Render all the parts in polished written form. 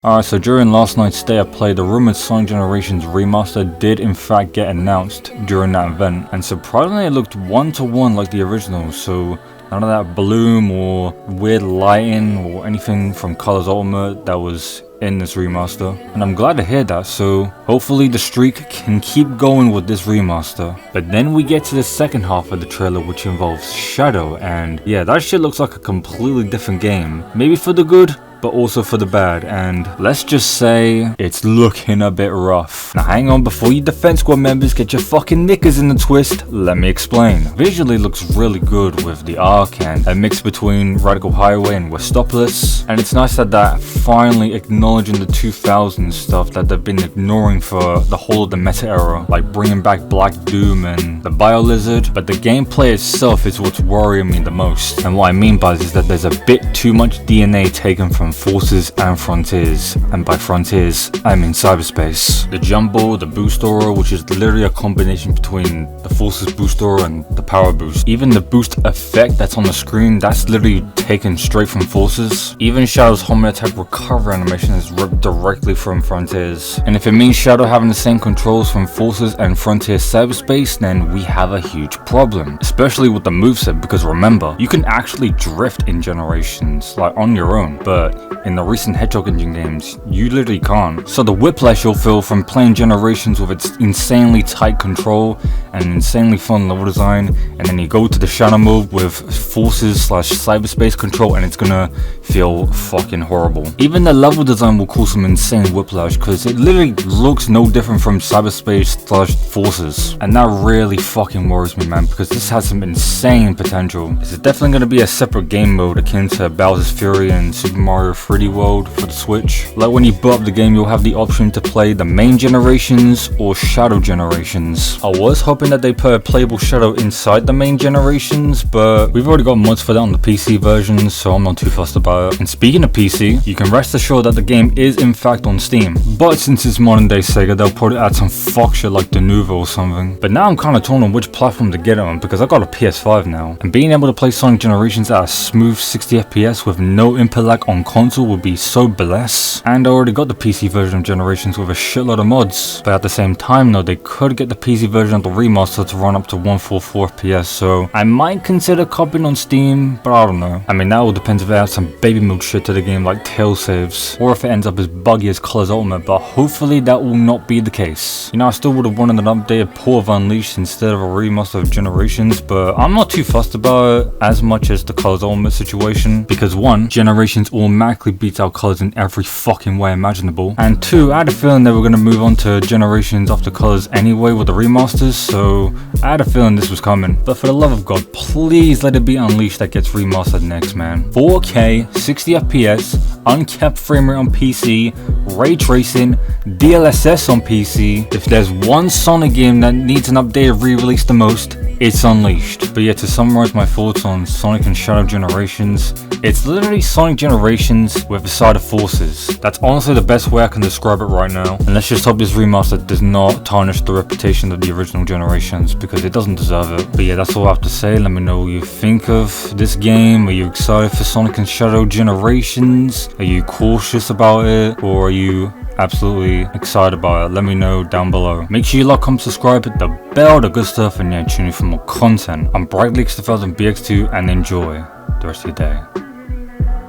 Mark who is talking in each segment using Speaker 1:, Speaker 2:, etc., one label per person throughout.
Speaker 1: Alright, so during last night's State of Play, the rumored Sonic Generations remaster did in fact get announced during that event, and surprisingly it looked one-to-one like the original, so none of that bloom or weird lighting or anything from Colors Ultimate that was in this remaster, and I'm glad to hear that, so hopefully the streak can keep going with this remaster. But then we get to the second half of the trailer, which involves Shadow, and yeah, that shit looks like a completely different game, maybe for the good, but also for the bad, and let's just say it's looking a bit rough. Now hang on, before you Defense Squad members get your fucking knickers in the twist, let me explain. Visually looks really good with the arc and a mix between Radical Highway and Westopolis, and it's nice that finally acknowledging the 2000s stuff that they've been ignoring for the whole of the meta era, like bringing back Black Doom and the Bio Lizard, but the gameplay itself is what's worrying me the most. And what I mean by this is that there's a bit too much DNA taken from Forces and Frontiers, and by Frontiers I mean cyberspace. The Jumbo, the Boost Aura, which is literally a combination between the Forces Boost Aura and the Power Boost. Even the boost effect that's on the screen, that's literally taken straight from Forces. Even Shadow's Homing Attack recovery animation is ripped directly from Frontiers. And if it means Shadow having the same controls from Forces and Frontiers cyberspace, then we have a huge problem, especially with the moveset, because remember, you can actually drift in Generations, like on your own, but in the recent Hedgehog engine games, you literally can't. So the whiplash you'll feel from playing Generations with its insanely tight control and insanely fun level design, and then you go to the Shadow mode with Forces / cyberspace control and it's gonna feel fucking horrible. Even the level design will cause some insane whiplash because it literally looks no different from cyberspace / Forces, and that really fucking worries me, man, because this has some insane potential. This is definitely gonna be a separate game mode akin to Bowser's Fury and Super Mario 3D World for the Switch. Like when you boot up the game, you'll have the option to play the main Generations or Shadow Generations. I was hoping that they put a playable Shadow inside the main Generations, but we've already got mods for that on the PC version, so I'm not too fussed about it. And speaking of PC, you can rest assured that the game is in fact on Steam, but since it's modern day Sega, they'll probably add some fuck shit like Denuvo or something. But now I'm kind of torn on which platform to get it on, because I got a PS5 now, and being able to play Sonic Generations at a smooth 60 FPS with no input lag on console would be so blessed. And I already got the PC version of Generations with a shitload of mods, but at the same time though, they could get the PC version of the remaster to run up to 144 FPS, so I might consider copying on Steam, but I don't know. I mean, that all depends if it adds some baby milk shit to the game like tail saves, or if it ends up as buggy as Colors Ultimate, but hopefully that will not be the case. You know, I still would have wanted an updated port of Unleashed instead of a remaster of Generations, but I'm not too fussed about it as much as the Colors Ultimate situation, because one, Generations automatically beats out Colors in every fucking way imaginable, and two, I had a feeling they were going to move on to Generations after Colors anyway with the remasters, so I had a feeling this was coming. But for the love of God, please let it be Unleashed that gets remastered next, man. 4K, 60 FPS, uncapped frame rate on PC, ray tracing, DLSS on PC. If there's one Sonic game that needs an updated re-release the most, it's Unleashed. But yeah, to summarize my thoughts on Sonic and Shadow Generations, it's literally Sonic Generations with a side of Forces. That's honestly the best way I can describe it right now. And let's just hope this remaster does not tarnish the reputation of the original Generations, because it doesn't deserve it. But yeah, that's all I have to say. Let me know what you think of this game. Are you excited for Sonic and Shadow Generations? Are you cautious about it? Or are you absolutely excited about it? Let me know down below. Make sure you like, comment, subscribe, hit the bell, the good stuff, and yeah, tune in for more content. I'm Bright Leaks 2000 BX2, and enjoy the rest of your day.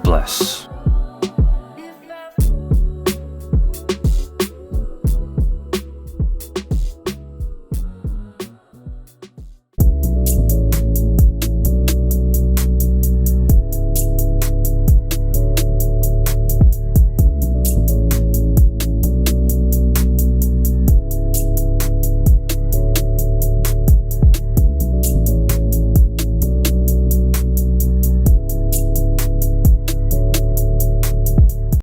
Speaker 1: Bless.